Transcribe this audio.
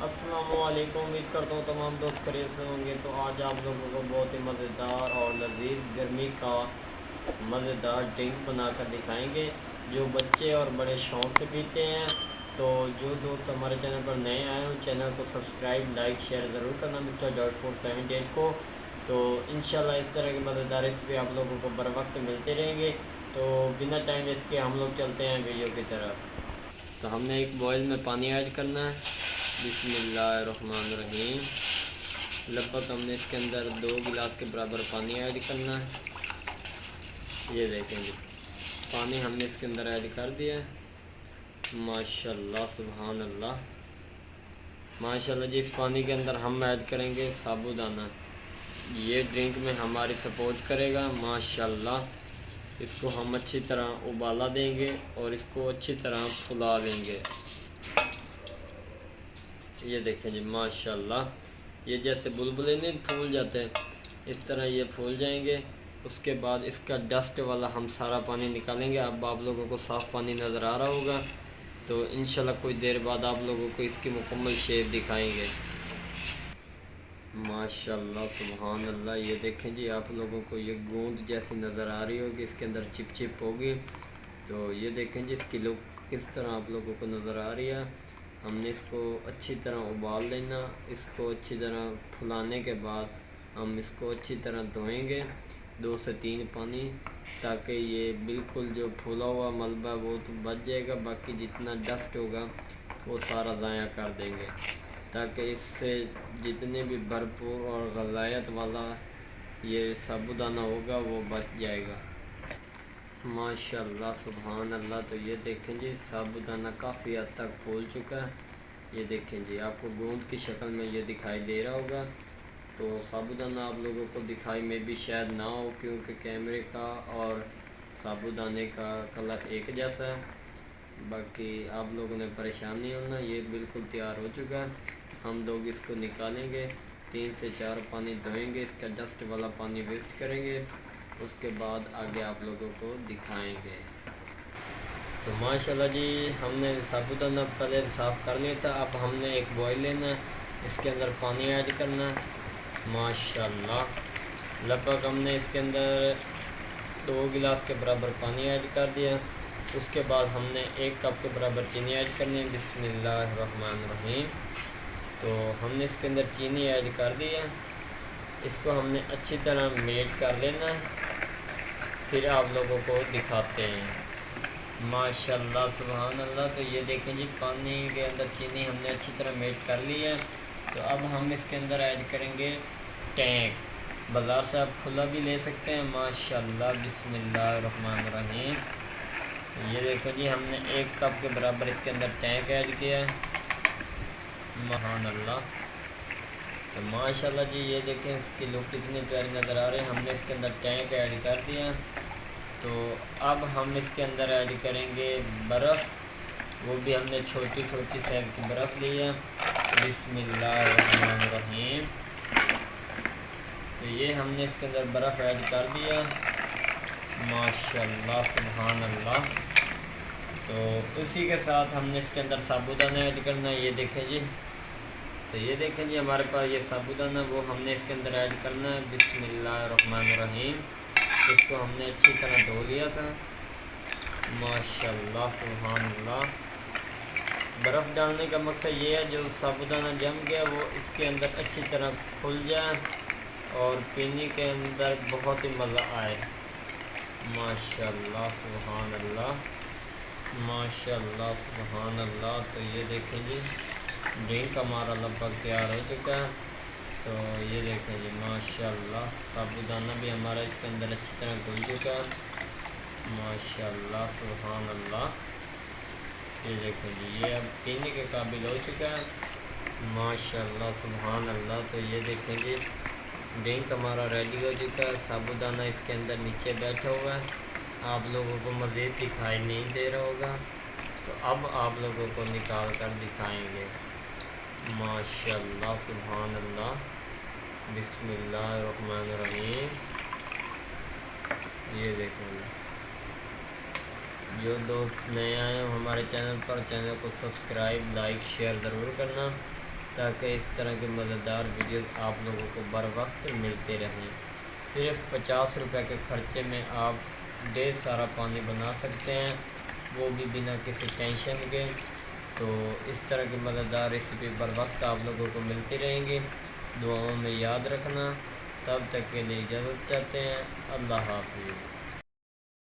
अस्सलाम वालेकुम। उम्मीद करता हूँ तमाम दोस्त खैरियत से होंगे। तो आज आप लोगों को बहुत ही मज़ेदार और लजीज गर्मी का मज़ेदार ड्रिंक बनाकर दिखाएंगे जो बच्चे और बड़े शौक़ से पीते हैं। तो जो दोस्त हमारे चैनल पर नए आए हो चैनल को सब्सक्राइब लाइक शेयर ज़रूर करना मिस्टर जॉर्ज 478 को। तो इंशाल्लाह इस तरह की मज़ेदार रेसिपी आप लोगों को बर वक्त मिलते रहेंगे। तो बिना टाइम वेस्ट के हम लोग चलते हैं वीडियो की तरफ। तो हमने एक बॉयल में पानी ऐड करना है। बिस्मिल्लाहिर्रहमानिर्रहीम। लगभग हमने इसके अंदर 2 गिलास के बराबर पानी ऐड करना है। ये देखें जी, पानी हमने इसके अंदर ऐड कर दिया है। माशाल्लाह सुभान अल्लाह। माशाल्लाह जी, इस पानी के अंदर हम ऐड करेंगे साबूदाना। ये ड्रिंक में हमारी सपोर्ट करेगा माशाल्लाह। इसको हम अच्छी तरह उबाला देंगे और इसको अच्छी तरह फुला लेंगे। ये देखें जी माशाल्लाह, ये जैसे बुलबुले नहीं फूल जाते हैं इस तरह ये फूल जाएंगे। उसके बाद इसका डस्ट वाला हम सारा पानी निकालेंगे। अब आप लोगों को साफ़ पानी नज़र आ रहा होगा। तो इंशाल्लाह कुछ देर बाद आप लोगों को इसकी मुकम्मल शेप दिखाएंगे। माशाल्लाह सुभान अल्लाह। ये देखें जी, आप लोगों को ये गूंद जैसी नज़र आ रही होगी, इसके अंदर चिप चिप होगी। तो ये देखें जी, इसकी लुक किस तरह आप लोगों को नज़र आ रही है। हमने इसको अच्छी तरह उबाल लेना। इसको अच्छी तरह फुलाने के बाद हम इसको अच्छी तरह धोएंगे 2 से 3 पानी, ताकि ये बिल्कुल जो फूला हुआ मलबा वो तो बच जाएगा, बाकी जितना डस्ट होगा वो सारा ज़ाया कर देंगे, ताकि इससे जितने भी भरपूर और ग़ज़ायत वाला ये साबूदाना होगा वो बच जाएगा। माशाल्लाह सुभान अल्लाह। तो ये देखें जी, साबूदाना काफ़ी हद तक फूल चुका है। ये देखें जी, आपको गूंद की शक्ल में ये दिखाई दे रहा होगा। तो साबूदाना आप लोगों को दिखाई में भी शायद ना हो, क्योंकि कैमरे का और साबूदाने का कलर एक जैसा है। बाकी आप लोगों ने परेशान नहीं होना, ये बिल्कुल तैयार हो चुका है। हम लोग इसको निकालेंगे, 3 से 4 पानी धोएंगे, इसका डस्ट वाला पानी वेस्ट करेंगे। उसके बाद आगे आप लोगों को दिखाएंगे। तो माशाल्लाह जी, हमने साबूदाना पहले साफ़ कर लिया था। अब हमने एक बॉयल लेना है, इसके अंदर पानी ऐड करना है। माशाल्लाह लगभग हमने इसके अंदर 2 गिलास के बराबर पानी ऐड कर दिया। उसके बाद हमने 1 कप के बराबर चीनी ऐड करनी है। बिस्मिल्लाहिर्रहमानिर्रहीम। तो हमने इसके अंदर चीनी ऐड कर दी है। इसको हमने अच्छी तरह मेल्ट कर लेना है, फिर आप लोगों को दिखाते हैं। माशाल्लाह सुभान अल्लाह। तो ये देखें जी, पानी के अंदर चीनी हमने अच्छी तरह मेल्ट कर ली है। तो अब हम इसके अंदर ऐड करेंगे टैंक। बाज़ार से आप खुला भी ले सकते हैं। माशाल्लाह बिस्मिल्लाहिर्रहमानिर्रहीम। तो ये देखो जी, हमने 1 कप के बराबर इसके अंदर टैंक ऐड किया है। सुभान अल्लाह। तो माशाल्लाह जी, ये देखें इसकी लुक कितनी प्यारी नज़र आ रही है। हमने इसके अंदर टैंक ऐड कर दिया। तो अब हम इसके अंदर ऐड करेंगे बर्फ़। वो भी हमने छोटी छोटी साइज़ की बर्फ़ ली है। बिस्मिल्लाहिर्रहमानिर्रहीम। तो ये हमने इसके अंदर बर्फ़ ऐड कर दिया। माशाल्लाह सुभान अल्लाह। तो उसी के साथ हमने इसके अंदर साबूदाना ऐड करना है। ये देखें जी, तो ये देखें जी, हमारे पास ये साबूदाना वो हमने इसके अंदर ऐड करना है। बिस्मिल्लाहिर्रहमानिर्रहीम। इसको हमने अच्छी तरह धो लिया था। माशाल्लाह सुभान अल्लाह। बर्फ़ डालने का मकसद ये है जो साबूदाना जम गया वो इसके अंदर अच्छी तरह खुल जाए और पीने के अंदर बहुत ही मज़ा आए। माशाल्लाह सुभान अल्लाह। माशाल्लाह सुभान अल्लाह। तो ये देखें जी, ड्रिंक हमारा लगभग तैयार हो चुका है। तो ये देखें जी माशाल्लाह, साबूदाना भी हमारा इसके अंदर अच्छी तरह घुल चुका है। माशाल्लाह सुभान अल्लाह। ये देखें जी, ये अब पीने के काबिल हो चुका है। माशाल्लाह सुभान अल्लाह। तो ये देखें जी, ड्रिंक हमारा रेडी हो चुका है। साबूदाना इसके अंदर नीचे बैठा हुआ है, आप लोगों को मज़ीद दिखाई नहीं दे रहा होगा। तो अब आप लोगों को निकाल कर दिखाएंगे। माशाल्लाह सुभान अल्लाह। बिस्मिल्लाहिर्रहमानिर्रहीम। ये देखो, जो दोस्त नए आए हो हमारे चैनल पर, चैनल को सब्सक्राइब लाइक शेयर ज़रूर करना। تاکہ اس طرح کے مزیدار ویڈیوز آپ لوگوں کو بر وقت ملتے رہیں۔ صرف 50 روپے کے خرچے میں آپ ڈھیر سارا پانی بنا سکتے ہیں، وہ بھی بنا کسی ٹینشن کے۔ تو اس طرح کی مزیدار ریسیپی بر وقت آپ لوگوں کو ملتی رہیں گی، دعاؤں میں یاد رکھنا۔ تب تک کے لیے اجازت چاہتے ہیں، اللہ حافظ۔